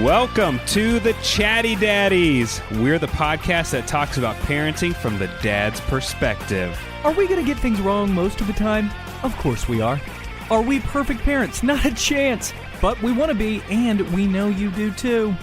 Welcome to the Chatty Daddies. We're the podcast that talks about parenting from the dad's perspective. Are we going to get things wrong most of the time? Of course we are. Are we perfect parents? Not a chance. But we want to be, and we know you do too.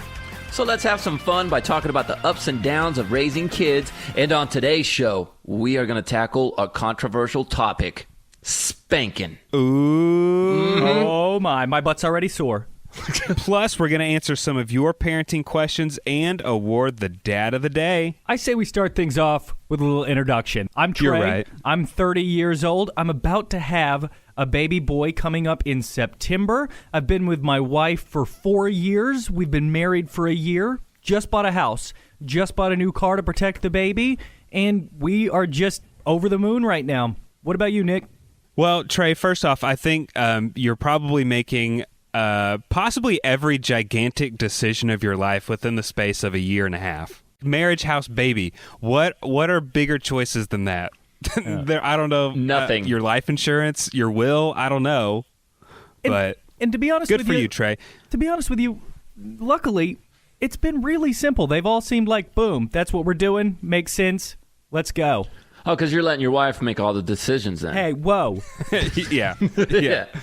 So let's have some fun by talking about the ups and downs of raising kids. And on today's show, we are going to tackle a controversial topic, spanking. Ooh. Mm-hmm. Oh my butt's already sore. Plus, we're going to answer some of your parenting questions and award the Dad of the Day. I say we start things off with a little introduction. I'm Trey. You're right. I'm 30 years old. I'm about to have a baby boy coming up in September. I've been with my wife for 4 years. We've been married for a year. Just bought a house. Just bought a new car to protect the baby. And we are just over the moon right now. What about you, Nick? Well, Trey, first off, I think you're probably making possibly every gigantic decision of your life within the space of a year and a half. Marriage, house, baby. What are bigger choices than that? I don't know. Nothing. Your life insurance, your will, I don't know. But and to be honest good with for you, Trey. To be honest with you, luckily, it's been really simple. They've all seemed like, boom, that's what we're doing. Makes sense. Let's go. Oh, because you're letting your wife make all the decisions then. Hey, whoa. Yeah.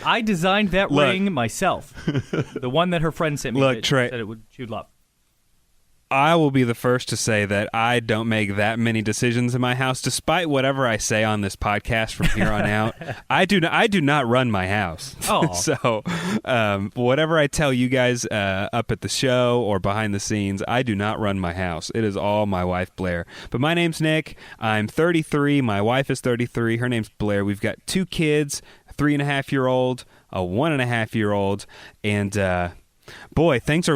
I designed that ring myself. The one that her friend sent me. Look, Trey, said she would love. I will be the first to say that I don't make that many decisions in my house, despite whatever I say on this podcast from here on out. I do not run my house. Oh. So whatever I tell you guys up at the show or behind the scenes, I do not run my house. It is all my wife, Blair. But my name's Nick. I'm 33. My wife is 33. Her name's Blair. We've got 2 kids, a 3.5-year-old, a 1.5-year-old, and boy, things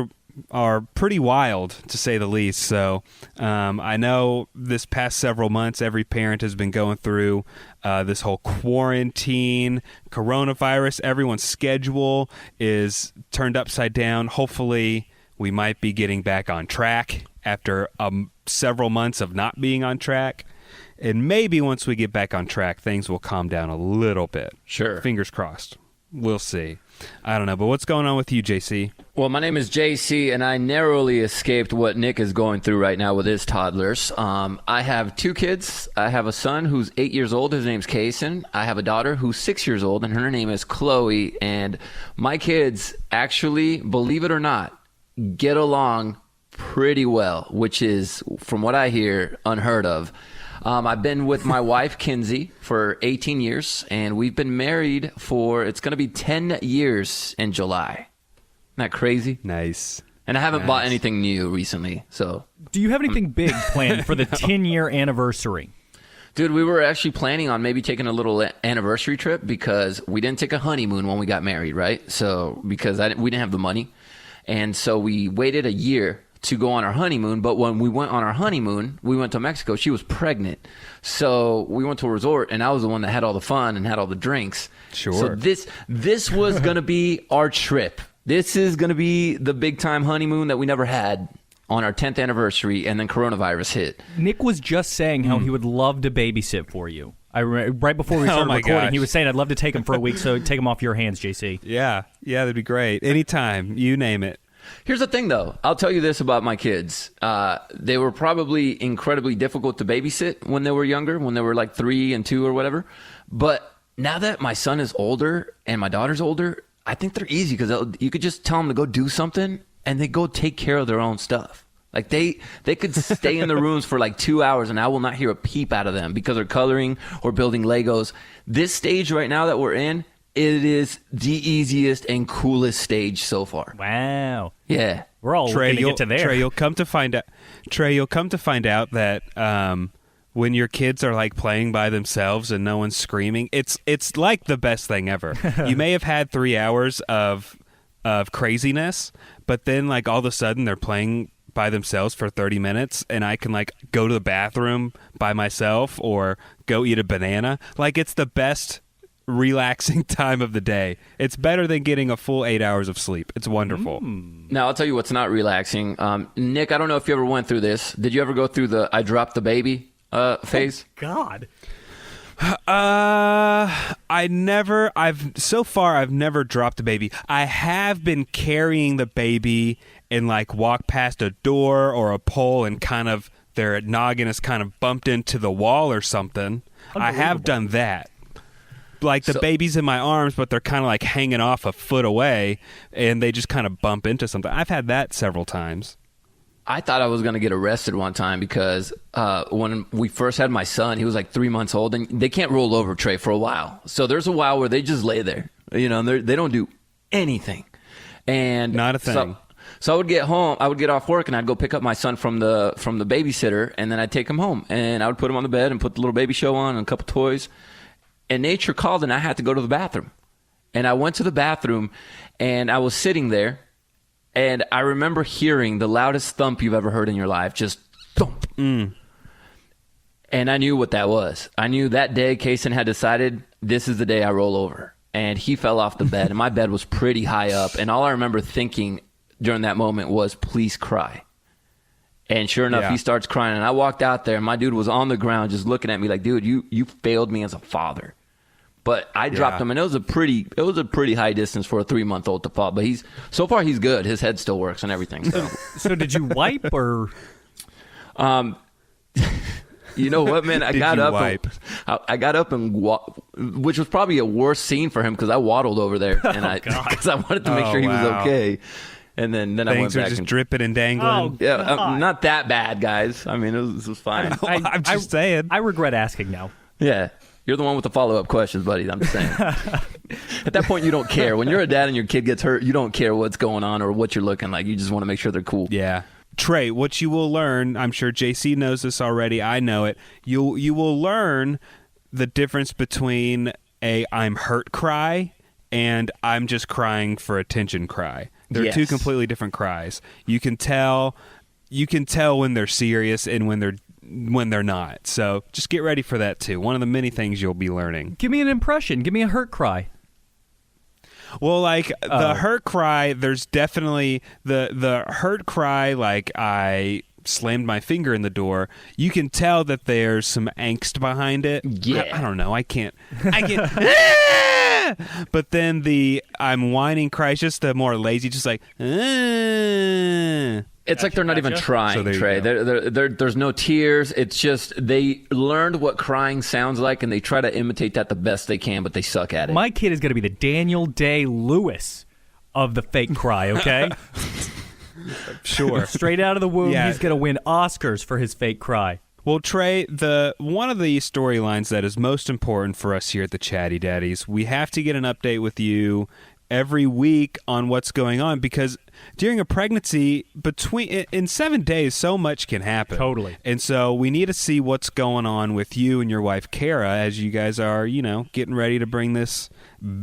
are pretty wild, to say the least. So I know this past several months, every parent has been going through this whole quarantine, coronavirus. Everyone's schedule is turned upside down. Hopefully, we might be getting back on track after several months of not being on track. And maybe once we get back on track, things will calm down a little bit. Sure. Fingers crossed. We'll see. I don't know, but what's going on with you, JC? Well, my name is JC, and I narrowly escaped what Nick is going through right now with his toddlers. I have 2 kids. I have a son who's 8 years old. His name's Kason. I have a daughter who's 6 years old, and her name is Chloe. And my kids actually, believe it or not, get along pretty well, which is, from what I hear, unheard of. I've been with my wife, Kinsey, for 18 years, and we've been married for, it's going to be 10 years in July. Isn't that crazy? Nice. And I haven't bought anything new recently, so. Do you have anything big planned for the 10-year anniversary? Dude, we were actually planning on maybe taking a little anniversary trip because we didn't take a honeymoon when we got married, right? So, because we didn't have the money. And so we waited a year to go on our honeymoon, but when we went on our honeymoon, we went to Mexico. She was pregnant. So we went to a resort, and I was the one that had all the fun and had all the drinks. Sure. So this was going to be our trip. This is going to be the big-time honeymoon that we never had on our 10th anniversary, and then coronavirus hit. Nick was just saying how he would love to babysit for you. Right before we started recording, gosh. he was saying, I'd love to take him for a week, so take him off your hands, JC. Yeah, that'd be great. Anytime, you name it. Here's the thing, though. I'll tell you this about my kids. They were probably incredibly difficult to babysit when they were younger, when they were like 3 and 2 or whatever. But now that my son is older and my daughter's older, I think they're easy because you could just tell them to go do something and they go take care of their own stuff. Like they could stay in the rooms for like 2 hours and I will not hear a peep out of them because they're coloring or building Legos. This stage right now that we're in, it is the easiest and coolest stage so far. Wow. Yeah. We're all going to get to there. Trey, you'll come to find out that when your kids are like playing by themselves and no one's screaming, it's like the best thing ever. You may have had 3 hours of craziness, but then like all of a sudden they're playing by themselves for 30 minutes and I can like go to the bathroom by myself or go eat a banana. Like it's the best relaxing time of the day. It's better than getting a full 8 hours of sleep. It's wonderful. Now, I'll tell you what's not relaxing. Nick, I don't know if you ever went through this. Did you ever go through the I dropped the baby phase? Oh, God. I've never dropped a baby. I have been carrying the baby and like walk past a door or a pole and kind of their noggin is kind of bumped into the wall or something. I have done that. Like the baby's in my arms, but they're kind of like hanging off a foot away, and they just kind of bump into something. I've had that several times. I thought I was going to get arrested one time because when we first had my son, he was like 3 months old, and they can't roll over, Trey, for a while. So there's a while where they just lay there, you know, and they don't do anything. And not a thing. So I would get home, I would get off work, and I'd go pick up my son from the babysitter, and then I'd take him home, and I would put him on the bed and put the little baby show on and a couple toys. And nature called, and I had to go to the bathroom. And I went to the bathroom, and I was sitting there, and I remember hearing the loudest thump you've ever heard in your life, just thump. And I knew what that was. I knew that day Kaysen had decided, this is the day I roll over. And he fell off the bed, and my bed was pretty high up. And all I remember thinking during that moment was, please cry. And sure enough, he starts crying. And I walked out there, and my dude was on the ground just looking at me like, dude, you failed me as a father. But I dropped him, and it was a pretty high distance for a 3-month-old to fall. But so far he's good. His head still works and everything. So, So did you wipe or? You know what, man? I got up and which was probably a worse scene for him because I waddled over there and because I wanted to make sure he was okay. And then I went Things are back just and dripping and dangling. Not that bad, guys. I mean, it was fine. I'm just saying. I regret asking now. Yeah. You're the one with the follow-up questions, buddy. I'm just saying. At that point, you don't care. When you're a dad and your kid gets hurt, you don't care what's going on or what you're looking like. You just want to make sure they're cool. Yeah. Trey, what you will learn, I'm sure JC knows this already, I know it, you will learn the difference between a I'm hurt cry and I'm just crying for attention cry. They're two completely different cries. You can tell when they're serious and when they're not. So just get ready for that too. One of the many things you'll be learning. Give me an impression. Give me a hurt cry. Well, like the hurt cry, there's definitely the hurt cry, like I slammed my finger in the door. You can tell that there's some angst behind it. Yeah. I don't know. I can't. But then the I'm whining cry is just the more lazy, just like. It's like they're not even trying, So Trey. There's no tears. It's just they learned what crying sounds like, and they try to imitate that the best they can, but they suck at it. My kid is going to be the Daniel Day-Lewis of the fake cry, okay? Sure. Straight out of the womb, he's going to win Oscars for his fake cry. Well, Trey, one of the storylines that is most important for us here at the Chatty Daddies, we have to get an update with you every week on what's going on because during a pregnancy, in 7 days, so much can happen. Totally. And so we need to see what's going on with you and your wife, Kara, as you guys are, getting ready to bring this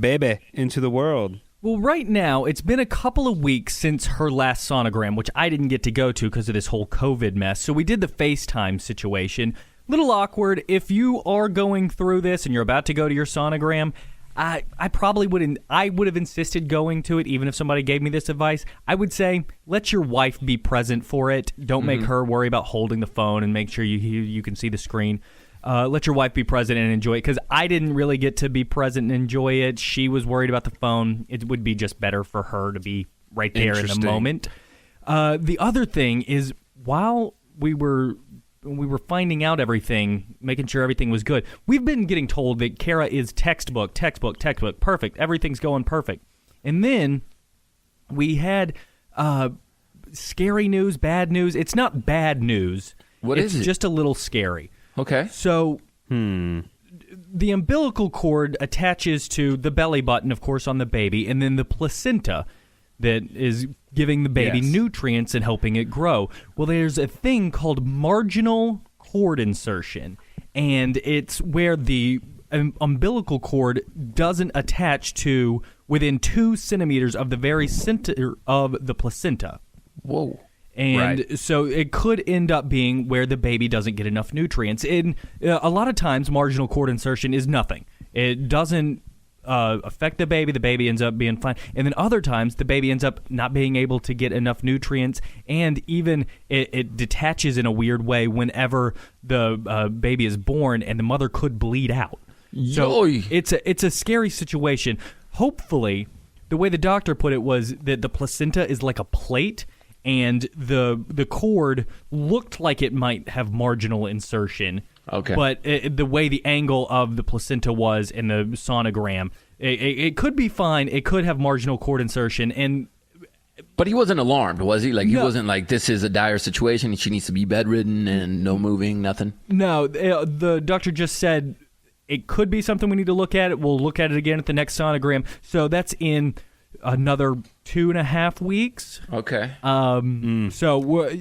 baby into the world. Well, right now, it's been a couple of weeks since her last sonogram, which I didn't get to go to because of this whole COVID mess. So we did the FaceTime situation. Little awkward. If you are going through this and you're about to go to your sonogram, I probably wouldn't. I would have insisted going to it, even if somebody gave me this advice. I would say let your wife be present for it. Don't make her worry about holding the phone and make sure you can see the screen. Let your wife be present and enjoy it because I didn't really get to be present and enjoy it. She was worried about the phone. It would be just better for her to be right there in the moment. The other thing is while we were finding out everything, making sure everything was good, we've been getting told that Kara is textbook, perfect. Everything's going perfect. And then we had scary news, bad news. It's not bad news. It's just a little scary. Okay. So the umbilical cord attaches to the belly button, of course, on the baby, and then the placenta that is giving the baby nutrients and helping it grow. Well, there's a thing called marginal cord insertion, and it's where the umbilical cord doesn't attach to within 2 centimeters of the very center of the placenta. Whoa. And so it could end up being where the baby doesn't get enough nutrients. And a lot of times, marginal cord insertion is nothing. It doesn't affect the baby. The baby ends up being fine. And then other times, the baby ends up not being able to get enough nutrients. And even it detaches in a weird way whenever the baby is born, and the mother could bleed out. So it's a scary situation. Hopefully, the way the doctor put it was that the placenta is like a plate, and the cord looked like it might have marginal insertion. Okay. But the way the angle of the placenta was in the sonogram, it could be fine. It could have marginal cord insertion. But he wasn't alarmed, was he? Like, he No. wasn't like, this is a dire situation, she needs to be bedridden and no moving, nothing? No, the doctor just said it could be something we need to look at. We'll look at it again at the next sonogram. So that's in another 2.5 weeks. Okay. So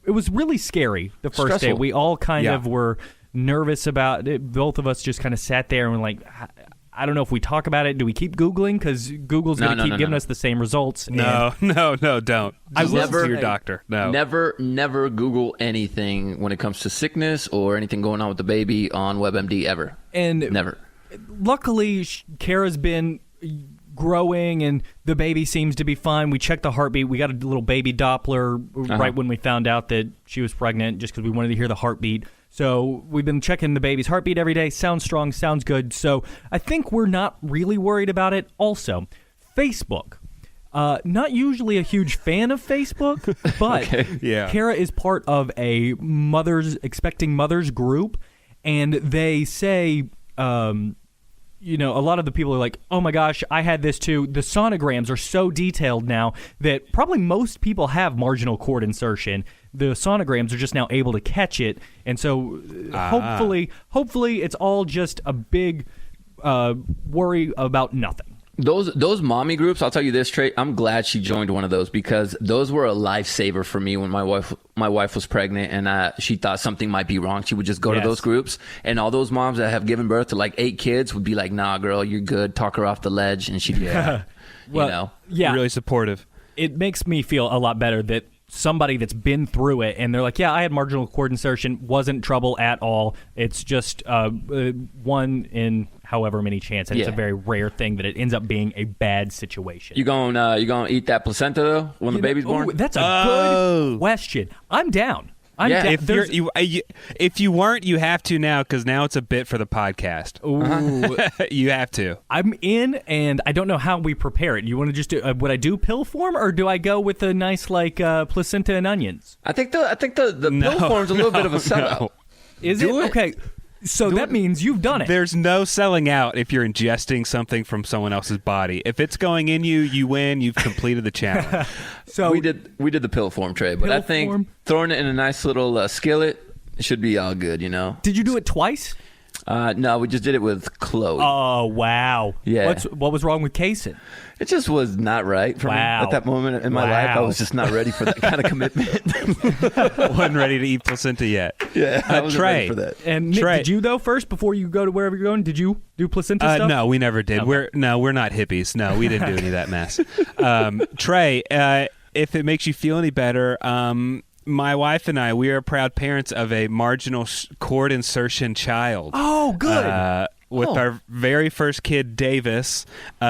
it was really scary the first day. Stressful. We all kind Yeah. of were nervous about it. Both of us just kind of sat there and were like, I don't know if we talk about it. Do we keep Googling? Because Google's going to keep giving us the same results. No, don't. I Just will listen to your say- doctor. No. Never Google anything when it comes to sickness or anything going on with the baby on WebMD ever. And Never. luckily, Kara's been growing and the baby seems to be fine. We checked the heartbeat. We got a little baby Doppler right when we found out that she was pregnant, just because we wanted to hear the heartbeat. So we've been checking the baby's heartbeat every day. Sounds strong, sounds good. So I think we're not really worried about it. Also, Facebook. Not usually a huge fan of Facebook, but Yeah. Kara is part of a expecting mothers group, and they say, a lot of the people are like, oh my gosh, I had this too. The sonograms are so detailed now that probably most people have marginal cord insertion. The sonograms are just now able to catch it. And so hopefully it's all just a big worry about nothing. Those mommy groups, I'll tell you this, Trey, I'm glad she joined one of those, because those were a lifesaver for me when my wife was pregnant and she thought something might be wrong. She would just go to those groups, and all those moms that have given birth to like 8 kids would be like, nah, girl, you're good. Talk her off the ledge. And she'd be Yeah. Really supportive. It makes me feel a lot better that somebody that's been through it and they're like, yeah, I had marginal cord insertion, wasn't trouble at all. It's just one in however many chance, and it's a very rare thing that it ends up being a bad situation. You gonna eat that placenta though when the baby's born? That's a good question. I'm down. If you weren't, you have to now, because now it's a bit for the podcast. Ooh. You have to. I'm in, and I don't know how we prepare it. You want to just do? Would I do pill form, or do I go with a nice placenta and onions? I think the pill form's a little bit of a setup. No. Is Do it? it. Okay. So that means you've done it. There's no selling out if you're ingesting something from someone else's body. If it's going in you, you win. You've completed the challenge. So we did the pill form, Trey, but I think form? throwing it in a nice little skillet should be all good, Did you do it twice? No, we just did it with Chloe. Oh, wow. Yeah. What was wrong with Kaysen? It just was not right for me at that moment in my life. I was just not ready for that kind of commitment. Wasn't ready to eat placenta yet. Yeah, I wasn't Trey. ready for that. And Nick, Trey. did you, though, first, before you go to wherever you're going? Did you do placenta stuff? No, we never did. Okay. We're not hippies. No, we didn't do any of that mess. Trey, if it makes you feel any better, my wife and I, we are proud parents of a marginal cord insertion child. Oh, good. With our very first kid, Davis, he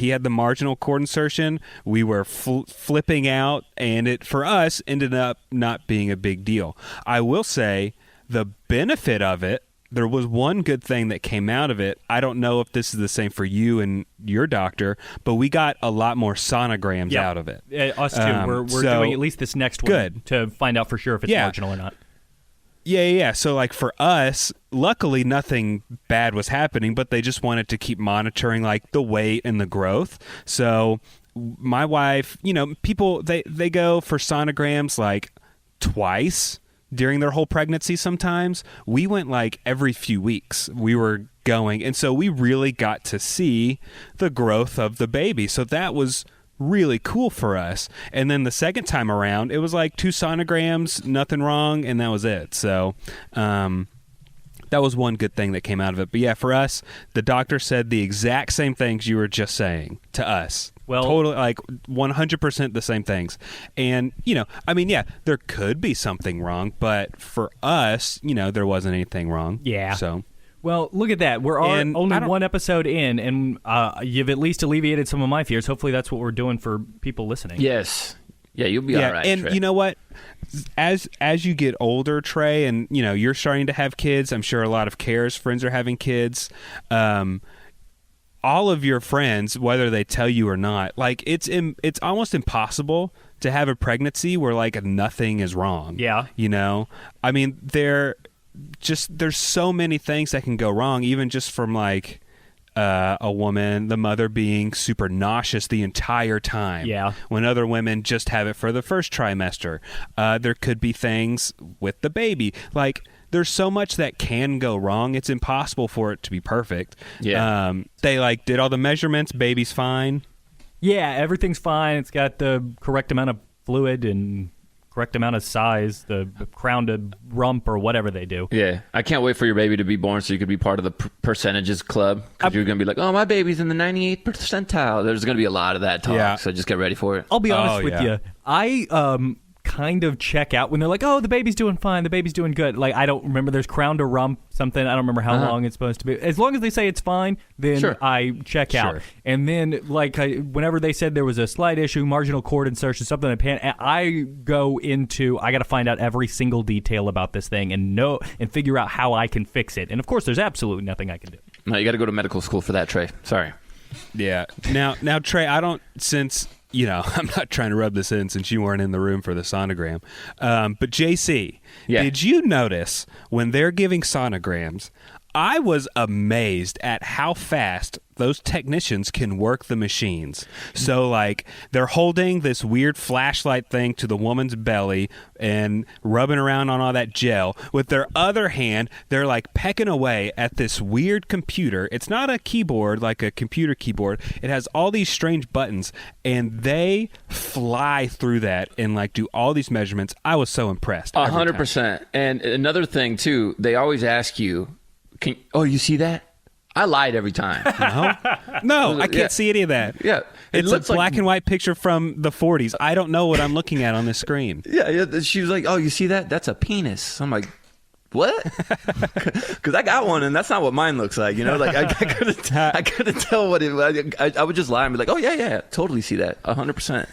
had the marginal cord insertion. We were flipping out, and it, for us, ended up not being a big deal. I will say the benefit of it, there was one good thing that came out of it. I don't know if this is the same for you and your doctor, but we got a lot more sonograms out of it. Us too. We're doing at least this next one to find out for sure if it's marginal or not. Yeah. So, like, for us, luckily nothing bad was happening, but they just wanted to keep monitoring, like, the weight and the growth. So my wife, people, they go for sonograms, like, twice during their whole pregnancy sometimes. We went, like, every few weeks we were going. And so we really got to see the growth of the baby. So that was really cool for us. And then the second time around, it was like 2 sonograms, nothing wrong, and that was it. So that was one good thing that came out of it. But yeah, for us, the doctor said the exact same things you were just saying to us. Well, totally, like 100% the same things. And, there could be something wrong, but for us, there wasn't anything wrong. Yeah. So. Well, look at that. We're only one episode in, and you've at least alleviated some of my fears. Hopefully that's what we're doing for people listening. Yes. Yeah, you'll be all right, and Trey. you know what? As you get older, Trey, and, you're starting to have kids, I'm sure a lot of Kara's friends are having kids, all of your friends, whether they tell you or not, like it's almost impossible to have a pregnancy where like nothing is wrong. Yeah. You know, I mean, there's so many things that can go wrong, even just from like a woman, the mother being super nauseous the entire time. Yeah. When other women just have it for the first trimester. There could be things with the baby. Like, there's so much that can go wrong. It's impossible for it to be perfect. Yeah. They like did all the measurements. Baby's fine. Yeah, everything's fine. It's got the correct amount of fluid and correct amount of size, the crown to rump or whatever they do. Yeah. I can't wait for your baby to be born so you could be part of the percentages club. Because you're going to be like, oh, my baby's in the 98th percentile. There's going to be a lot of that talk. Yeah. So just get ready for it. I'll be honest with yeah. you. I kind of check out when they're like, oh, the baby's doing fine, the baby's doing good. Like, I don't remember, there's crown to rump something. I don't remember how long it's supposed to be. As long as they say it's fine, then Sure. I check out. And then, like, whenever they said there was a slight issue, marginal cord insertion, something in the pan, I go into, I got to find out every single detail about this thing and figure out how I can fix it. And of course, there's absolutely nothing I can do. No, you got to go to medical school for that, Trey. Sorry. Yeah. Now, Trey, since you know, I'm not trying to rub this in since you weren't in the room for the sonogram. But JC, did you notice when they're giving sonograms, I was amazed at how fast those technicians can work the machines. So, like, they're holding this weird flashlight thing to the woman's belly and rubbing around on all that gel. With their other hand, they're, like, pecking away at this weird computer. It's not a keyboard, like a computer keyboard. It has all these strange buttons, and they fly through that and, like, do all these measurements. I was so impressed. 100%. And another thing, too, they always ask you, you see that? I lied every time. No, I can't see any of that. Yeah. It's a black and white picture from the 40s. I don't know what I'm looking at on this screen. Yeah. She was like, oh, you see that? That's a penis. I'm like, what? Because I got one, and that's not what mine looks like. You know, like I couldn't tell what it was. I would just lie and be like, oh, yeah, totally see that. 100%.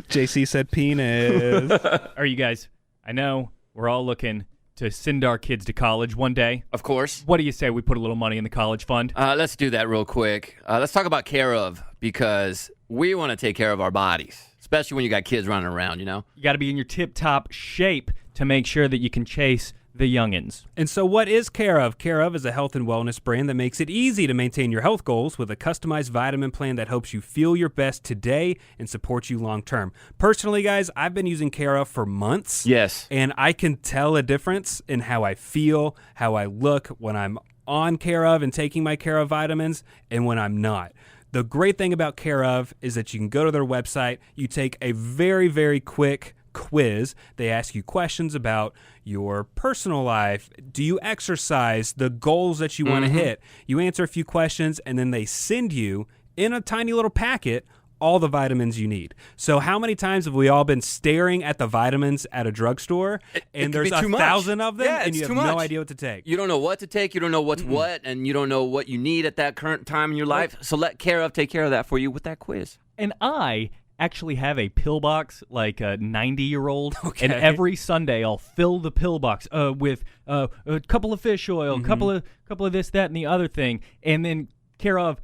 JC said penis. Are you guys, I know we're all looking to send our kids to college one day. Of course. What do you say we put a little money in the college fund? Let's do that real quick. Let's talk about care of, because we want to take care of our bodies, especially when you got kids running around, you know? You got to be in your tip-top shape to make sure that you can chase the youngins. And so what is Care Of? Care Of is a health and wellness brand that makes it easy to maintain your health goals with a customized vitamin plan that helps you feel your best today and supports you long term. Personally, guys, I've been using Care Of for months. Yes. And I can tell a difference in how I feel, how I look when I'm on Care Of and taking my Care Of vitamins and when I'm not. The great thing about Care Of is that you can go to their website, you take a very, very quick quiz. They ask you questions about your personal life. Do you exercise? The goals that you want to hit. You answer a few questions, and then they send you in a tiny little packet all the vitamins you need. So how many times have we all been staring at the vitamins at a drugstore, and there's 1,000 of them, and you have no idea what to take? You don't know what to take. You don't know what's what, and you don't know what you need at that current time in your life. So let Care Of take care of that for you with that quiz. And I actually have a pill box like a 90-year-old, Okay. and every Sunday I'll fill the pill box with a couple of fish oil, couple of this, that, and the other thing, and then Care Of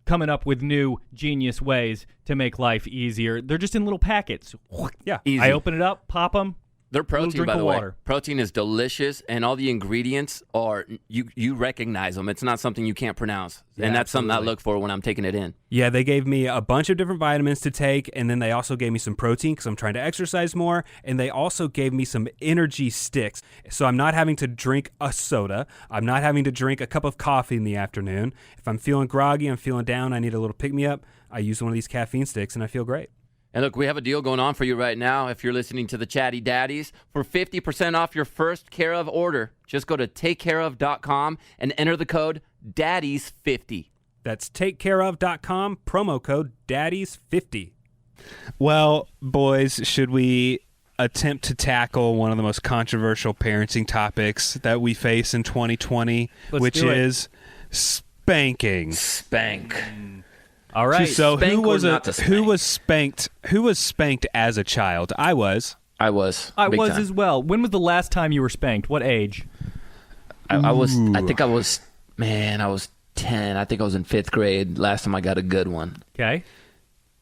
coming up with new genius ways to make life easier. They're just in little packets. Yeah, easy. I open it up, pop them. Their protein, drink by of the way, water. protein is delicious, and all the ingredients are, you recognize them. It's not something you can't pronounce, and that's something I look for when I'm taking it in. Yeah, they gave me a bunch of different vitamins to take, and then they also gave me some protein because I'm trying to exercise more, and they also gave me some energy sticks. So I'm not having to drink a soda. I'm not having to drink a cup of coffee in the afternoon. If I'm feeling groggy, I'm feeling down, I need a little pick-me-up, I use one of these caffeine sticks, and I feel great. And look, we have a deal going on for you right now if you're listening to the Chatty Daddies. For 50% off your first Care Of order, just go to takecareof.com and enter the code DADDIES50. That's takecareof.com, promo code DADDIES50. Well, boys, should we attempt to tackle one of the most controversial parenting topics that we face in 2020, which is spanking? Spank. All right. So Spank who was spanked as a child? I was. I was I was time. as well. When was the last time you were spanked? What age? I was. I think I was. Man, I was 10. I think I was in 5th grade last time I got a good one. Okay.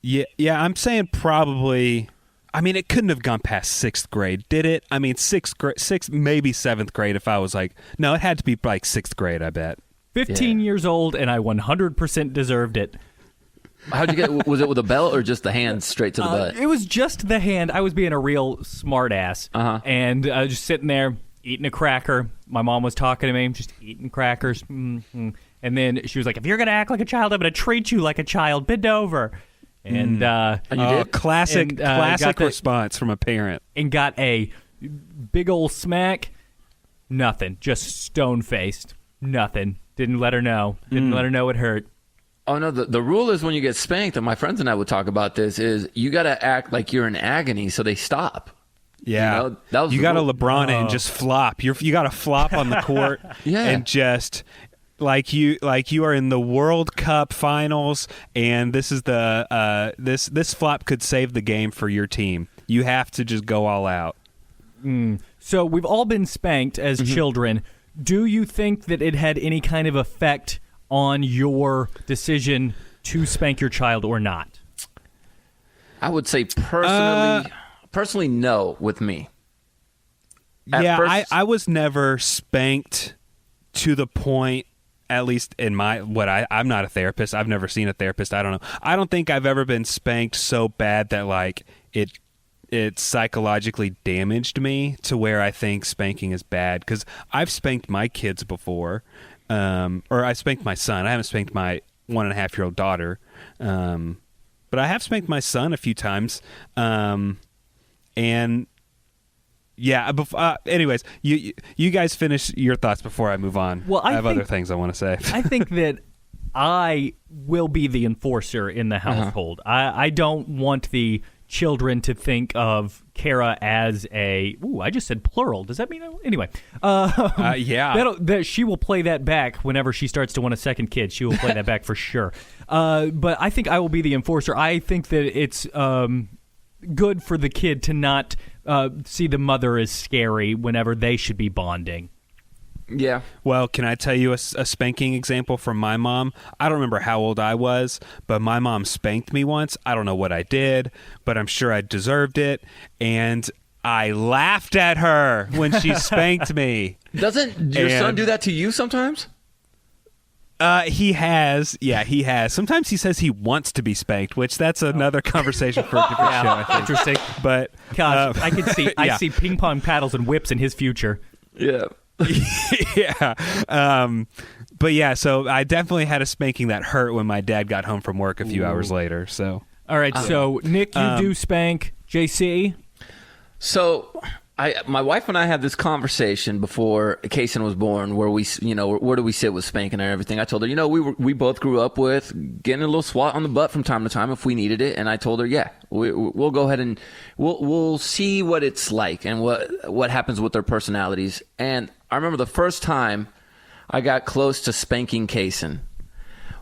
Yeah, I'm saying probably. I mean, it couldn't have gone past 6th grade, did it? I mean, 6th, maybe 7th grade. If I was like, no, it had to be like 6th grade. I bet. 15 years old, and I 100% deserved it. How'd you get? Was it with a belt or just the hand straight to the butt? It was just the hand. I was being a real smart ass. And just sitting there eating a cracker. My mom was talking to me, just eating crackers. Mm-hmm. And then she was like, if you're going to act like a child, I'm going to treat you like a child. Bend over. And, you did? Classic response from a parent. And got a big old smack. Nothing. Just stone-faced. Nothing. Didn't let her know. Didn't let her know it hurt. Oh, no, the rule is when you get spanked, and my friends and I would talk about this, is you got to act like you're in agony so they stop. Yeah. You got to LeBron it and just flop. You got to flop on the court and just like you are in the World Cup finals, and this is this flop could save the game for your team. You have to just go all out. So we've all been spanked as children. Do you think that it had any kind of effect on your decision to spank your child or not? I would say personally, no with me. I was never spanked to the point, at least in I'm not a therapist. I've never seen a therapist. I don't know. I don't think I've ever been spanked so bad that like it psychologically damaged me to where I think spanking is bad, because I've spanked my kids before. Or I spanked my son. I haven't spanked my 1.5-year-old daughter. But I have spanked my son a few times. And yeah, anyways, you guys finish your thoughts before I move on. Well, I have other things I want to say. I think that I will be the enforcer in the household. I don't want the children to think of Kara as a... Ooh, I just said plural. Does that mean... Anyway. Yeah. She will play that back whenever she starts to want a second kid. She will play that back for sure. But I think I will be the enforcer. I think that it's good for the kid to not see the mother as scary whenever they should be bonding. Yeah. Well, can I tell you a spanking example from my mom? I don't remember how old I was, but my mom spanked me once. I don't know what I did, but I'm sure I deserved it. And I laughed at her when she spanked me. Doesn't your son do that to you sometimes? He has. Yeah, he has. Sometimes he says he wants to be spanked, which that's another conversation for a different show, I think. Interesting. But gosh, I can see I see ping pong paddles and whips in his future. Yeah. Yeah. But yeah, so I definitely had a spanking that hurt when my dad got home from work a few hours later. So all right, so Nick, you do spank. JC? So my wife and I had this conversation before Kaysen was born, where we, where do we sit with spanking and everything. I told her, we both grew up with getting a little swat on the butt from time to time if we needed it, and I told her, yeah, we'll go ahead and we'll see what it's like and what happens with their personalities. And I remember the first time I got close to spanking Kaysen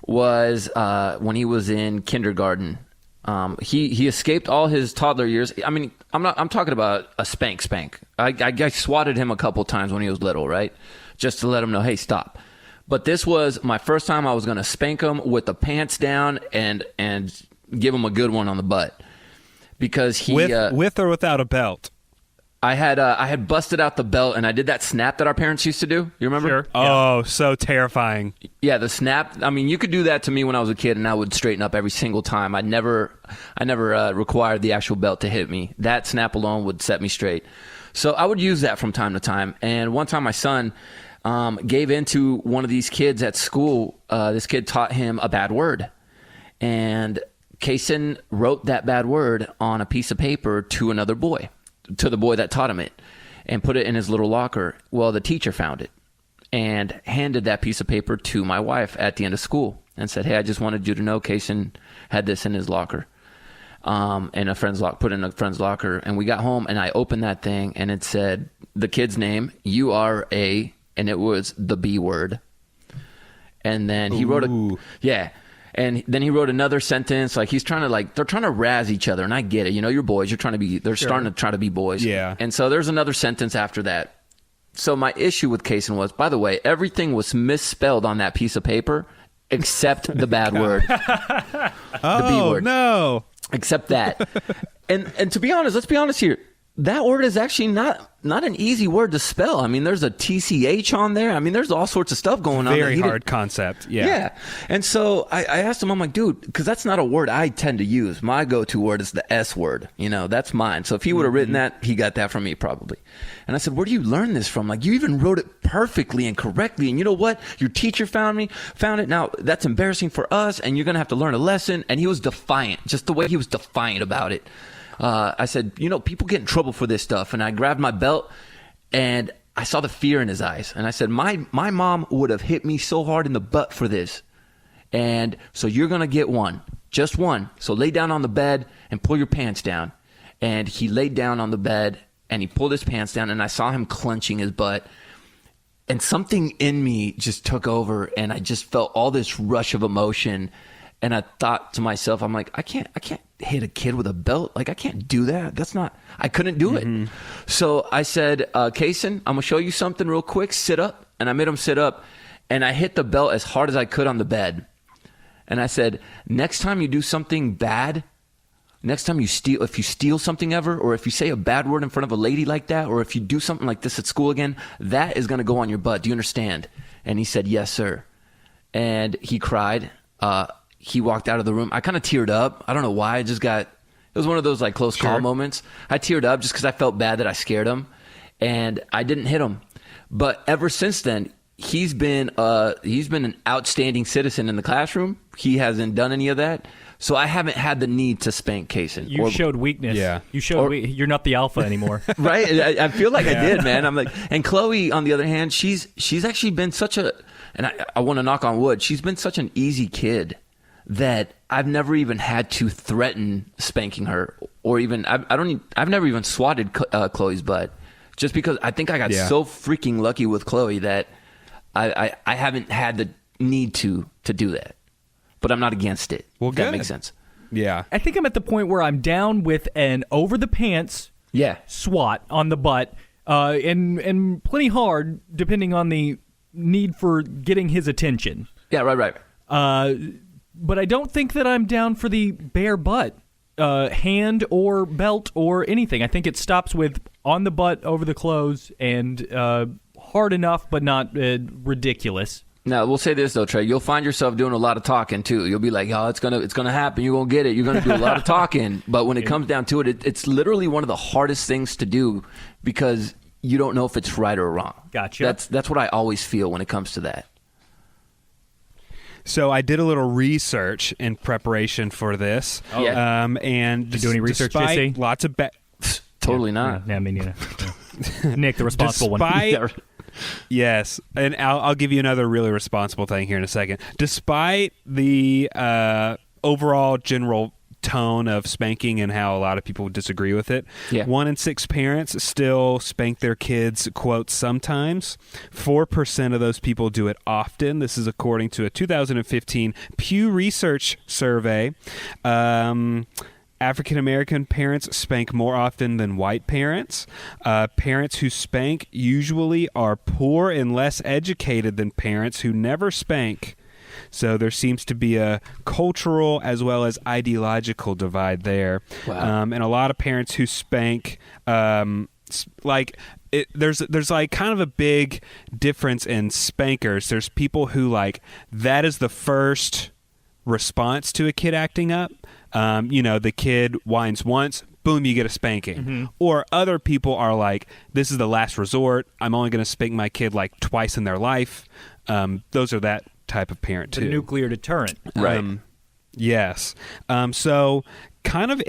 was when he was in kindergarten. He escaped all his toddler years. I mean, I'm talking about a spank. I swatted him a couple times when he was little, right? Just to let him know, hey, stop. But this was my first time I was going to spank him with the pants down and give him a good one on the butt. Because he with or without a belt. I had busted out the belt and I did that snap that our parents used to do. You remember? Sure. Oh, so terrifying. Yeah, the snap. I mean, you could do that to me when I was a kid and I would straighten up every single time. I never required the actual belt to hit me. That snap alone would set me straight. So I would use that from time to time. And one time my son gave in to one of these kids at school. This kid taught him a bad word. And Kaysen wrote that bad word on a piece of paper to another boy. To the boy that taught him it, and put it in his little locker. Well, the teacher found it and handed that piece of paper to my wife at the end of school and said, hey, I just wanted you to know Kaysen had this in his locker, in a friend's locker, put in a friend's locker. And we got home and I opened that thing and it said the kid's name, URA, and it was the B word. And then he wrote and then he wrote another sentence, like they're trying to razz each other. And I get it. You're boys. They're starting to try to be boys. Yeah. And so there's another sentence after that. So my issue with Kaysen was, by the way, everything was misspelled on that piece of paper except the bad word. The B word. No. Except that. And to be honest, let's be honest here. That word is actually not an easy word to spell. I mean, there's a TCH on there. I mean, there's all sorts of stuff going on. Very hard concept. Yeah. Yeah. And so I asked him, I'm like, dude, because that's not a word I tend to use. My go-to word is the S word. That's mine. So if he would have written that, he got that from me probably. And I said, where do you learn this from? Like, you even wrote it perfectly and correctly. And you know what? Your teacher found it. Now, that's embarrassing for us, and you're going to have to learn a lesson. And he was defiant, just the way he was defiant about it. I said, people get in trouble for this stuff. And I grabbed my belt and I saw the fear in his eyes. And I said, my mom would have hit me so hard in the butt for this. And so you're going to get one, just one. So lay down on the bed and pull your pants down. And he laid down on the bed and he pulled his pants down and I saw him clenching his butt. And something in me just took over and I just felt all this rush of emotion. And I thought to myself, I'm like, I can't hit a kid with a belt. Like, I can't do that. I couldn't do it. So I said, Kaysen, I'm going to show you something real quick. Sit up. And I made him sit up. And I hit the belt as hard as I could on the bed. And I said, next time you do something bad, next time if you steal something ever, or if you say a bad word in front of a lady like that, or if you do something like this at school again, that is going to go on your butt. Do you understand? And he said, yes, sir. And he cried. He walked out of the room. I kind of teared up. I don't know why. It was one of those like close call moments. I teared up just because I felt bad that I scared him, and I didn't hit him. But ever since then, he's been an outstanding citizen in the classroom. He hasn't done any of that. So I haven't had the need to spank Kaysen. You showed weakness. Yeah. You're not the alpha anymore. Right? I feel like I did, man. I'm like, and Chloe, on the other hand, she's actually been and I want to knock on wood, she's been such an easy kid that I've never even had to threaten spanking her, or even I've never even swatted Chloe's butt, just because I think I got so freaking lucky with Chloe that I haven't had the need to do that. But I'm not against it. Well, if good. That makes sense. Yeah. I think I'm at the point where I'm down with an over the pants swat on the butt, and plenty hard depending on the need for getting his attention. Yeah, right. But I don't think that I'm down for the bare butt, hand or belt or anything. I think it stops with on the butt, over the clothes, and hard enough but not ridiculous. Now, we'll say this, though, Trey. You'll find yourself doing a lot of talking, too. You'll be like, oh, it's gonna happen. You're going to get it. You're going to do a lot of talking. But when it comes down to it, it's literally one of the hardest things to do because you don't know if it's right or wrong. Gotcha. That's what I always feel when it comes to that. So I did a little research in preparation for this. Oh. Yeah. And Did you do any research, despite JC? lots of Totally not. Yeah, I mean, Nick, the responsible one. Yes, and I'll give you another really responsible thing here in a second. Despite the overall general tone of spanking and how a lot of people disagree with it, 1 in 6 parents still spank their kids, quote, sometimes. 4% of those people do it often. This is according to a 2015 Pew Research survey. African-American parents spank more often than white parents. Parents who spank usually are poor and less educated than parents who never spank. So there seems to be a cultural as well as ideological divide there. Wow. And a lot of parents who spank, there's like kind of a big difference in spankers. There's people who like that is the first response to a kid acting up. The kid whines once, boom, you get a spanking. Mm-hmm. Or other people are like, this is the last resort. I'm only going to spank my kid like twice in their life. Those are that type of parent too. The nuclear deterrent. Right. Yes. So kind of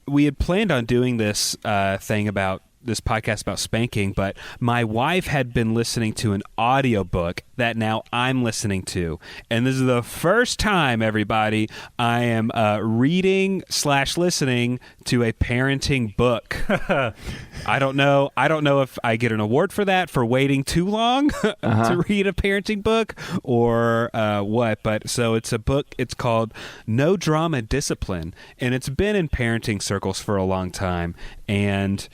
we had planned on doing this thing about this podcast about spanking, but my wife had been listening to an audiobook that now I'm listening to. And this is the first time, everybody, I am reading/listening to a parenting book. I don't know if I get an award for that, for waiting too long to read a parenting book or what. But so it's a book. It's called No Drama Discipline. And it's been in parenting circles for a long time. And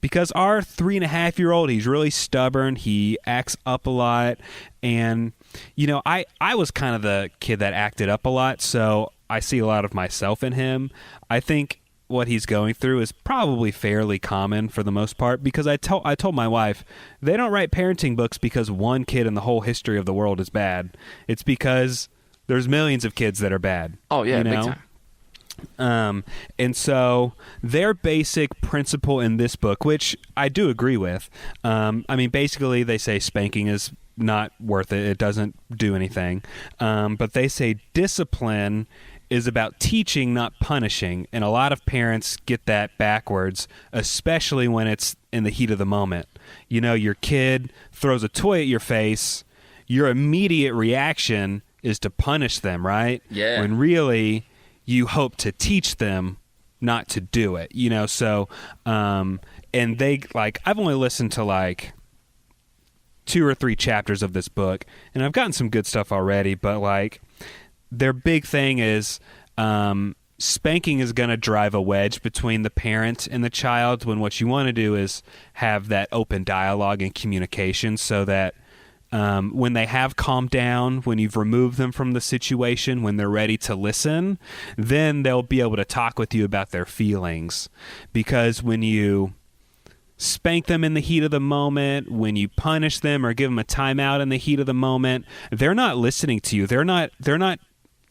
because our 3.5-year-old, he's really stubborn. He acts up a lot. And I was kind of the kid that acted up a lot, so I see a lot of myself in him. I think what he's going through is probably fairly common for the most part, because I told my wife, they don't write parenting books because one kid in the whole history of the world is bad. It's because there's millions of kids that are bad. Oh, yeah, big time. And so their basic principle in this book, which I do agree with, basically they say spanking is not worth it. It doesn't do anything. But they say discipline is about teaching, not punishing. And a lot of parents get that backwards, especially when it's in the heat of the moment. Your kid throws a toy at your face, your immediate reaction is to punish them, right? Yeah. When really you hope to teach them not to do it, so, and they I've only listened to 2 or 3 chapters of this book, and I've gotten some good stuff already, but their big thing is spanking is going to drive a wedge between the parent and the child, when what you want to do is have that open dialogue and communication, so that when they have calmed down, when you've removed them from the situation, when they're ready to listen, then they'll be able to talk with you about their feelings. Because when you spank them in the heat of the moment, when you punish them or give them a timeout in the heat of the moment, they're not listening to you. They're not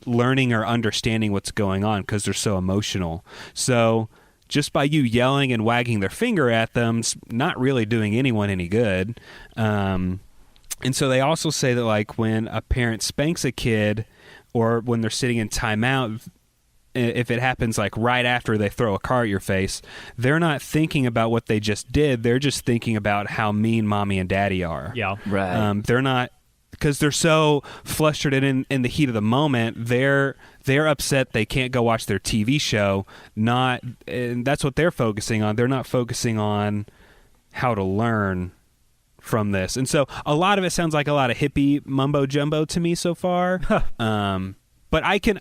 learning or understanding what's going on because they're so emotional. So just by you yelling and wagging their finger at them, it's not really doing anyone any good. And so they also say that when a parent spanks a kid, or when they're sitting in timeout, if it happens right after they throw a car at your face, they're not thinking about what they just did. They're just thinking about how mean mommy and daddy are. Yeah. Right. They're not, because they're so flustered in the heat of the moment. They're upset they can't go watch their TV show. And that's what they're focusing on. They're not focusing on how to learn from this. And so a lot of it sounds like a lot of hippie mumbo jumbo to me so far. But I can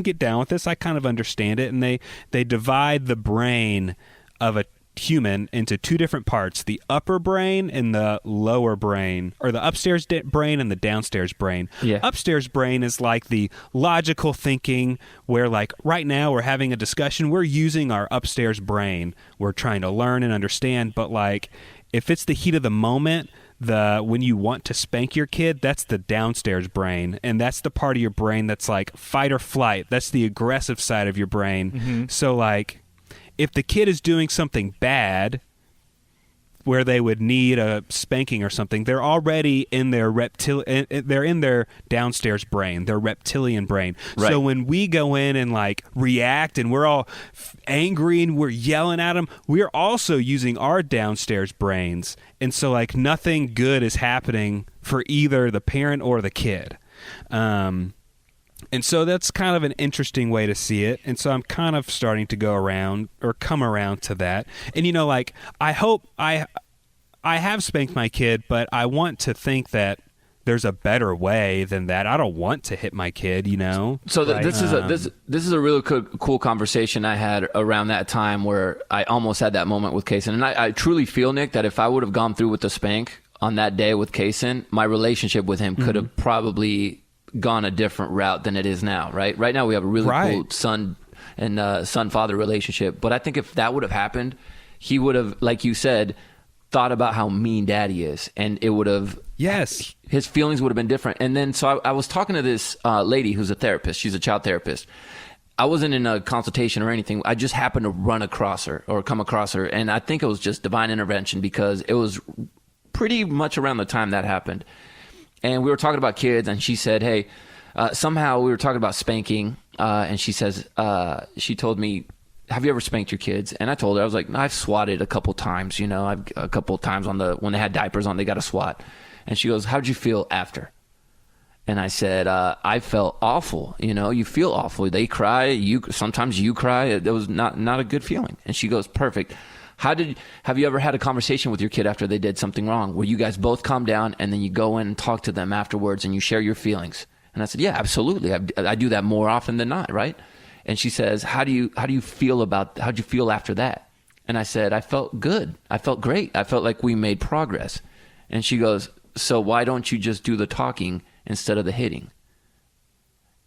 get down with this. I kind of understand it. And they divide the brain of a human into 2 different parts: the upper brain and the lower brain, or the upstairs brain and the downstairs brain. Yeah. Upstairs brain is the logical thinking, where right now we're having a discussion, we're using our upstairs brain, we're trying to learn and understand. But if it's the heat of the moment, when you want to spank your kid, that's the downstairs brain, and that's the part of your brain that's fight or flight. That's the aggressive side of your brain. Mm-hmm. So if the kid is doing something bad where they would need a spanking or something, they're already in their they're in their downstairs brain, their reptilian brain. Right. So when we go in and react, and we're all angry and we're yelling at them, we're also using our downstairs brains. And so nothing good is happening for either the parent or the kid. And so that's kind of an interesting way to see it. And so I'm kind of starting to come around to that. And, I hope I have spanked my kid, but I want to think that there's a better way than that. I don't want to hit my kid, So Right. this is a really cool conversation I had around that time, where I almost had that moment with Kaysen. And I truly feel, Nick, that if I would have gone through with the spank on that day with Kaysen, my relationship with him could have probably gone a different route than it is now. Right now we have a really cool son and son-father relationship. But I think if that would have happened, he would have, like you said, thought about how mean daddy is, and it would have, yes, his feelings would have been different. And then so I was talking to this lady who's a therapist. She's a child therapist. I wasn't in a consultation or anything. I just happened to run across her or come across her, and I think it was just divine intervention, because it was pretty much around the time that happened. And we were talking about kids, and she said, hey, somehow we were talking about spanking, and she says, she told me, have you ever spanked your kids? And I told her, I was like, I've swatted a couple times, a couple times when they had diapers on, they got a swat. And she goes, how'd you feel after? And I said, I felt awful. You feel awful. They cry. Sometimes you cry. It was not a good feeling. And she goes, perfect. Have you ever had a conversation with your kid after they did something wrong, where you guys both calm down and then you go in and talk to them afterwards and you share your feelings? And I said, yeah, absolutely. I do that more often than not, right? And she says, how'd you feel after that? And I said, I felt good. I felt great. I felt like we made progress. And she goes, So why don't you just do the talking instead of the hitting?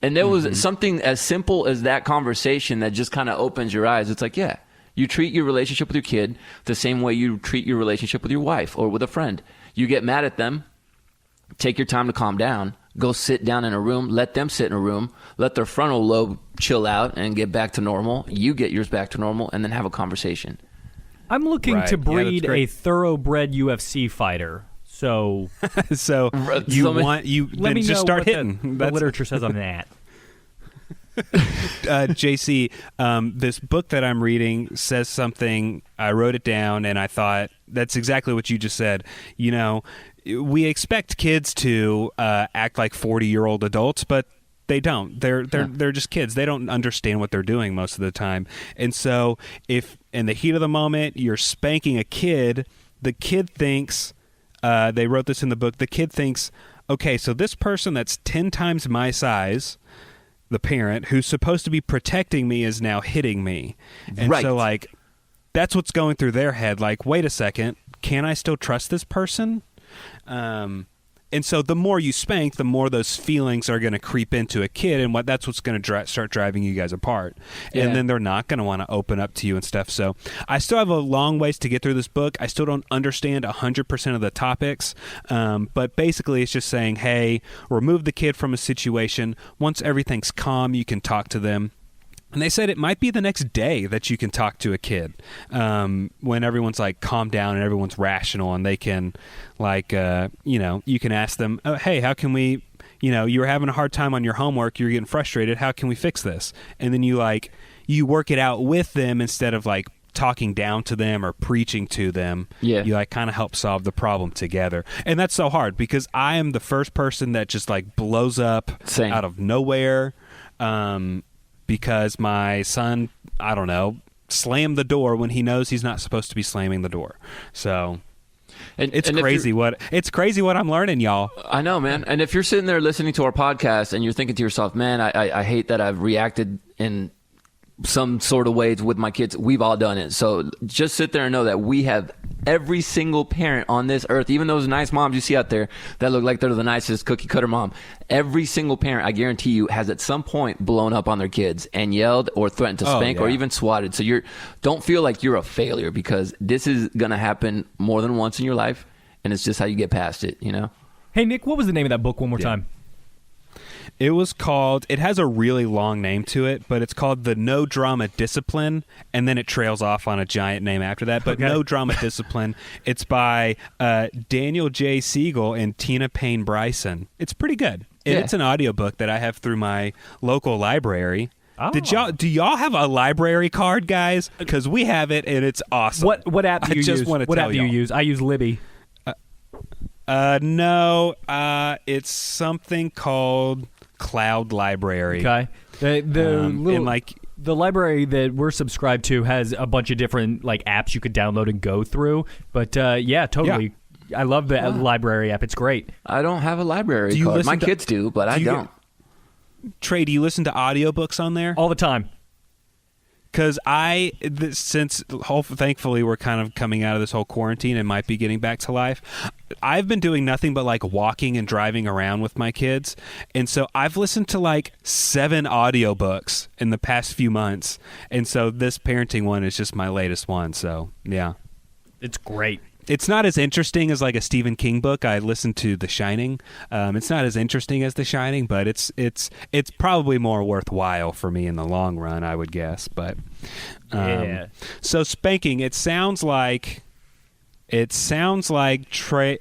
And there was something as simple as that conversation that just kind of opens your eyes. It's like, yeah, you treat your relationship with your kid the same way you treat your relationship with your wife or with a friend. You get mad at them, take your time to calm down, go sit down in a room, let them sit in a room, let their frontal lobe chill out and get back to normal. You get yours back to normal, and then have a conversation. I'm looking to breed a thoroughbred UFC fighter. So, let me just start hitting. The literature says on that. JC, this book that I'm reading says something. I wrote it down, and I thought that's exactly what you just said. You know, we expect kids to act like 40-year-old adults, but they don't. They're just kids. They don't understand what they're doing most of the time. And so, if in the heat of the moment you're spanking a kid, the kid thinks. They wrote this in the book. The kid thinks, okay, so this person that's 10 times my size, the parent, who's supposed to be protecting me is now hitting me. And so, like, that's what's going through their head. Like, wait a second, can I still trust this person? And so the more you spank, the more those feelings are going to creep into a kid, and that's what's going to start driving you guys apart. Yeah. And then they're not going to want to open up to you and stuff. So I still have a long ways to get through this book. I still don't understand 100% of the topics, but basically it's just saying, hey, remove the kid from a situation. Once everything's calm, you can talk to them. And they said it might be the next day that you can talk to a kid when everyone's like calmed down and everyone's rational, and they can like, you can ask them, oh, hey, how can we, you were having a hard time on your homework. You're getting frustrated. How can we fix this? And then you work it out with them instead of like talking down to them or preaching to them. Yeah. You like kind of help solve the problem together. And that's so hard because I am the first person that just like blows up out of nowhere. Because my son, I don't know, slammed the door when he knows he's not supposed to be slamming the door. So it's crazy what I'm learning, y'all. I know, man. And if you're sitting there listening to our podcast and you're thinking to yourself, man, I hate that I've reacted in some sort of ways with my kids. We've all done it. So just sit there and know that we have every single parent on this earth, even those nice moms you see out there that look like they're the nicest cookie cutter mom. Every single parent, I guarantee you, has at some point blown up on their kids and yelled or threatened to spank or even swatted. So don't feel like you're a failure, because this is going to happen more than once in your life, and it's just how you get past it, Hey, Nick, what was the name of that book one more time? It has a really long name to it, but it's called The No Drama Discipline, and then it trails off on a giant name after that. But No Drama Discipline, it's by Daniel J. Siegel and Tina Payne Bryson. It's pretty good. And it's an audiobook that I have through my local library. Oh. Do y'all have a library card, guys? Because we have it, and it's awesome. What app do you use? What app do you use? I use Libby. No, it's something called Cloud Library. Okay. The library that we're subscribed to has a bunch of different like apps you could download and go through. But totally. Yeah. I love the library app. It's great. I don't have a library card. My kids do, but I don't. Trey, do you listen to audiobooks on there? All the time. Because thankfully we're kind of coming out of this whole quarantine and might be getting back to life, I've been doing nothing but like walking and driving around with my kids. And so I've listened to like 7 audiobooks in the past few months. And so this parenting one is just my latest one. So, yeah. It's great. It's not as interesting as like a Stephen King book. I listened to The Shining. It's not as interesting as The Shining, but it's probably more worthwhile for me in the long run, I would guess. But so spanking, it sounds like Trey.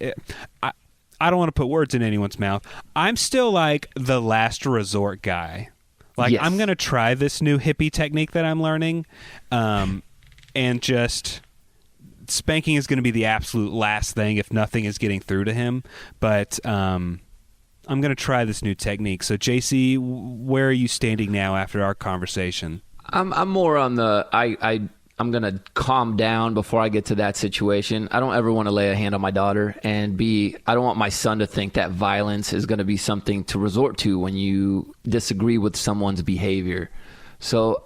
I don't want to put words in anyone's mouth. I'm still like the last resort guy. Like I'm gonna try this new hippie technique that I'm learning, and just. Spanking is going to be the absolute last thing if nothing is getting through to him. But I'm going to try this new technique. So, JC, where are you standing now after our conversation? I'm more on the I'm going to calm down before I get to that situation. I don't ever want to lay a hand on my daughter, and I don't want my son to think that violence is going to be something to resort to when you disagree with someone's behavior. So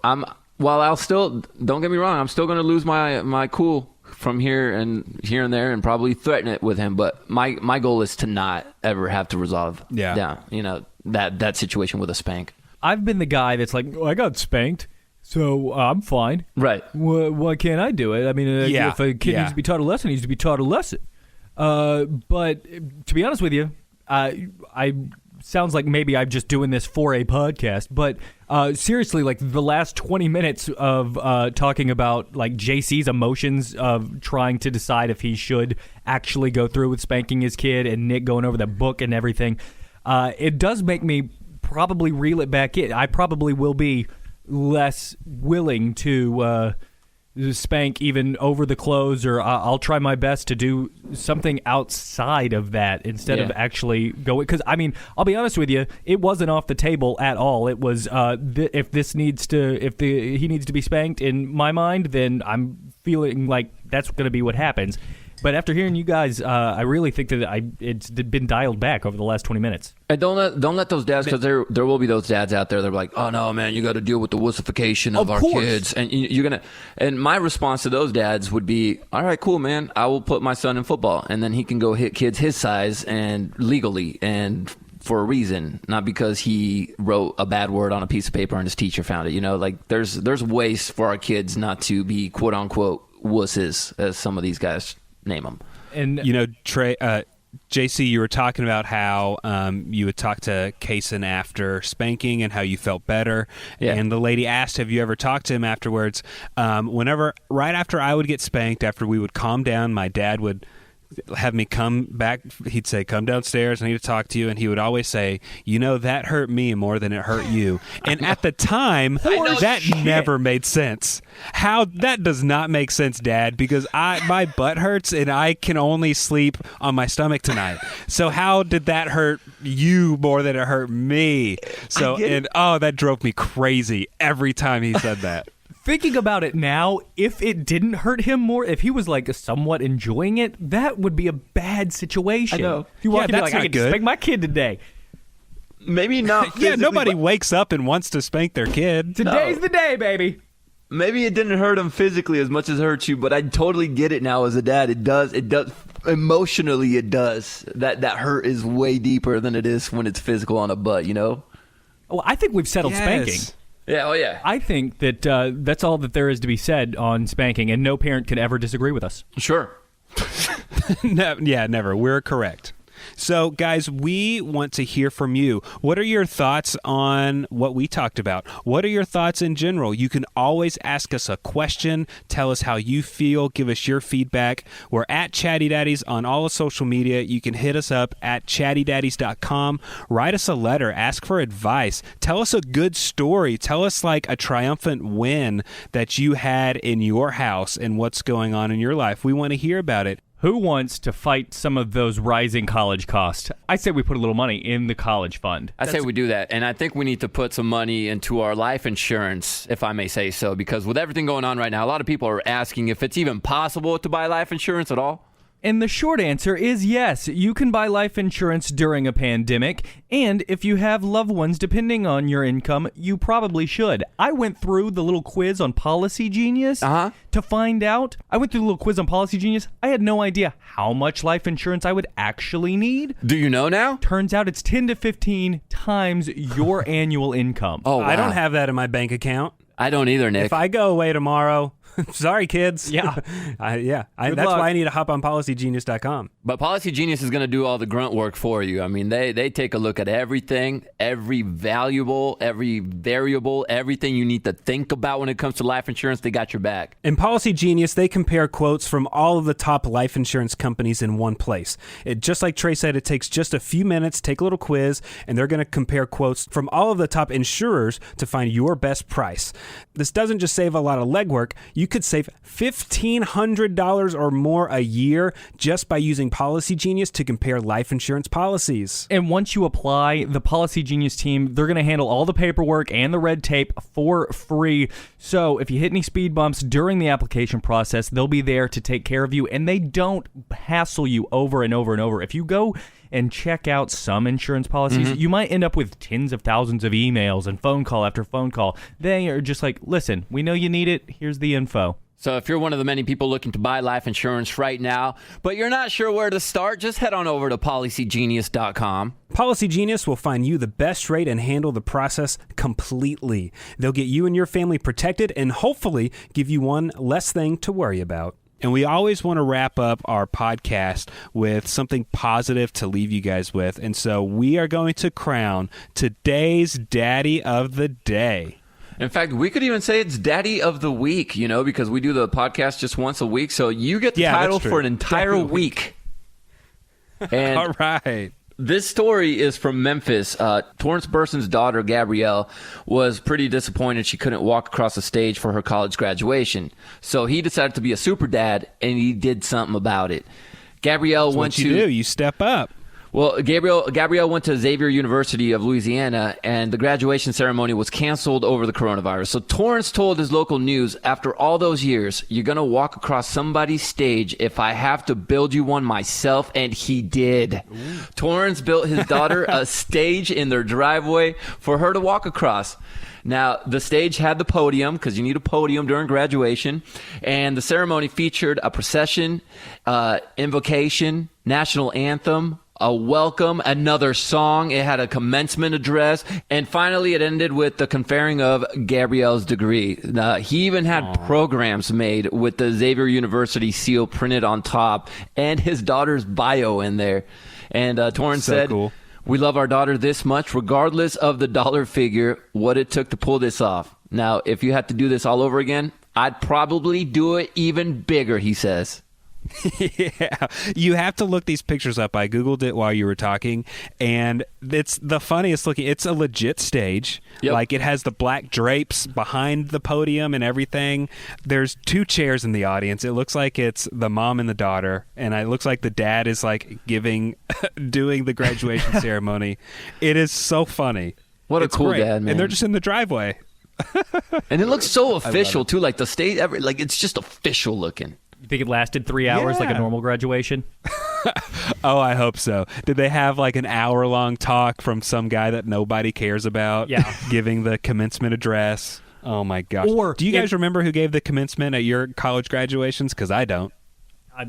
while I'll still, don't get me wrong, I'm still going to lose my cool from here and there and probably threaten it with him. But my goal is to not ever have to resolve that situation with a spank. I've been the guy that's like, I got spanked, so I'm fine. Right. Why can't I do it? I mean, if a kid needs to be taught a lesson, he needs to be taught a lesson. But to be honest with you, I sounds like maybe I'm just doing this for a podcast, but seriously, like the last 20 minutes of talking about like JC's emotions of trying to decide if he should actually go through with spanking his kid, and Nick going over the book and everything, it does make me probably reel it back in. I probably will be less willing to spank even over the clothes, or I'll try my best to do something outside of that instead of actually going. Because I mean, I'll be honest with you, it wasn't off the table at all. It was if he needs to be spanked in my mind, then I'm feeling like that's going to be what happens. But after hearing you guys, I really think that it's been dialed back over the last 20 minutes. And don't let those dads, because there will be those dads out there that are like, oh no, man, you got to deal with the wussification of our kids, and you're gonna. And my response to those dads would be, all right, cool, man, I will put my son in football, and then he can go hit kids his size and legally and for a reason, not because he wrote a bad word on a piece of paper and his teacher found it. You know, like there's ways for our kids not to be quote unquote wusses, as some of these guys name them. And you know, Trey, JC, you were talking about how you would talk to Kaysen after spanking and how you felt better. Yeah. And the lady asked, have you ever talked to him afterwards? Right after I would get spanked, after we would calm down, my dad would have me come back. He'd say, come downstairs, I need to talk to you. And he would always say, you know, that hurt me more than it hurt you. And at the time, that never made sense. How that does not make sense, Dad, because my butt hurts and I can only sleep on my stomach tonight. So how did that hurt you more than it hurt me? So, that drove me crazy every time he said that. Thinking about it now, if it didn't hurt him more, if he was like somewhat enjoying it, that would be a bad situation. I know. If you walk in and be like, I get to spank my kid today. Maybe not. Yeah, nobody wakes up and wants to spank their kid. Today's the day, baby. Maybe it didn't hurt him physically as much as it hurt you, but I totally get it now as a dad. It does. Emotionally, it does. That hurt is way deeper than it is when it's physical on a butt, you know? Well, I think we've settled spanking. Yeah, yeah. I think that that's all that there is to be said on spanking, and no parent could ever disagree with us. Sure. Never. We're correct. So, guys, we want to hear from you. What are your thoughts on what we talked about? What are your thoughts in general? You can always ask us a question. Tell us how you feel. Give us your feedback. We're at Chatty Daddies on all of social media. You can hit us up at chattydaddies.com. Write us a letter. Ask for advice. Tell us a good story. Tell us like a triumphant win that you had in your house and what's going on in your life. We want to hear about it. Who wants to fight some of those rising college costs? I say we put a little money in the college fund. I say we do that. And I think we need to put some money into our life insurance, if I may say so, because with everything going on right now, a lot of people are asking if it's even possible to buy life insurance at all. And the short answer is yes. You can buy life insurance during a pandemic, and if you have loved ones depending on your income, you probably should. I went through the little quiz on Policy Genius to find out. I went through the little quiz on Policy Genius. I had no idea how much life insurance I would actually need. Do you know now? Turns out it's 10 to 15 times your annual income. Oh, wow. I don't have that in my bank account. I don't either, Nick. If I go away tomorrow, sorry, kids. Yeah. That's why I need to hop on PolicyGenius.com. But Policy Genius is going to do all the grunt work for you. I mean, they take a look at everything, every variable, everything you need to think about when it comes to life insurance. They got your back. In Policy Genius, they compare quotes from all of the top life insurance companies in one place. Just like Trey said, it takes just a few minutes, take a little quiz, and they're going to compare quotes from all of the top insurers to find your best price. This doesn't just save a lot of legwork. You could save $1,500 or more a year just by using Policy Genius to compare life insurance policies. And once you apply, the Policy Genius team, they're going to handle all the paperwork and the red tape for free. So if you hit any speed bumps during the application process, they'll be there to take care of you, and they don't hassle you over and over and over. If you go and check out some insurance policies, you might end up with tens of thousands of emails and phone call after phone call. They are just like, listen, we know you need it. Here's the info. So if you're one of the many people looking to buy life insurance right now, but you're not sure where to start, just head on over to PolicyGenius.com. Policy Genius will find you the best rate and handle the process completely. They'll get you and your family protected and hopefully give you one less thing to worry about. And we always want to wrap up our podcast with something positive to leave you guys with. And so we are going to crown today's Daddy of the Day. In fact, we could even say it's Daddy of the Week, because we do the podcast just once a week. So you get the title for an entire week. And all right. This story is from Memphis. Torrance Burson's daughter, Gabrielle, was pretty disappointed she couldn't walk across the stage for her college graduation. So he decided to be a super dad, and he did something about it. Gabrielle That's what you do. You step up. Well, Gabrielle went to Xavier University of Louisiana, and the graduation ceremony was canceled over the coronavirus. So Torrance told his local news, after all those years, you're going to walk across somebody's stage if I have to build you one myself, and he did. Ooh. Torrance built his daughter a stage in their driveway for her to walk across. Now, the stage had the podium, because you need a podium during graduation, and the ceremony featured a procession, invocation, national anthem, a welcome, another song. It had a commencement address. And finally, it ended with the conferring of Gabrielle's degree. He even had programs made with the Xavier University seal printed on top and his daughter's bio in there. And Torrance said, cool. We love our daughter this much, regardless of the dollar figure, what it took to pull this off. Now, if you had to do this all over again, I'd probably do it even bigger, he says. Yeah, you have to look these pictures up. I Googled it while you were talking, and it's the funniest looking. It's a legit stage. Yep. Like, it has the black drapes behind the podium and everything. There's 2 chairs in the audience. It looks like it's the mom and the daughter, and it looks like the dad is like doing the graduation ceremony. It is so funny. What a cool dad, man. And they're just in the driveway. And it looks so official too, like the stage, like it's just official looking. You think it lasted 3 hours like a normal graduation? Oh, I hope so. Did they have like an hour-long talk from some guy that nobody cares about? Yeah. Giving the commencement address? Oh, my gosh. Or do you guys remember who gave the commencement at your college graduations? Because I don't.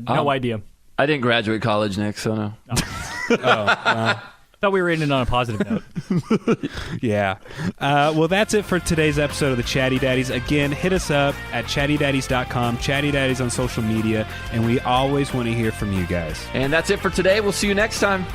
No idea. I didn't graduate college, Nick, so no. Thought we were ending on a positive note. Yeah. Well, that's it for today's episode of the Chatty Daddies. Again, hit us up at chattydaddies.com, Chatty Daddies on social media, and we always want to hear from you guys. And that's it for today. We'll see you next time.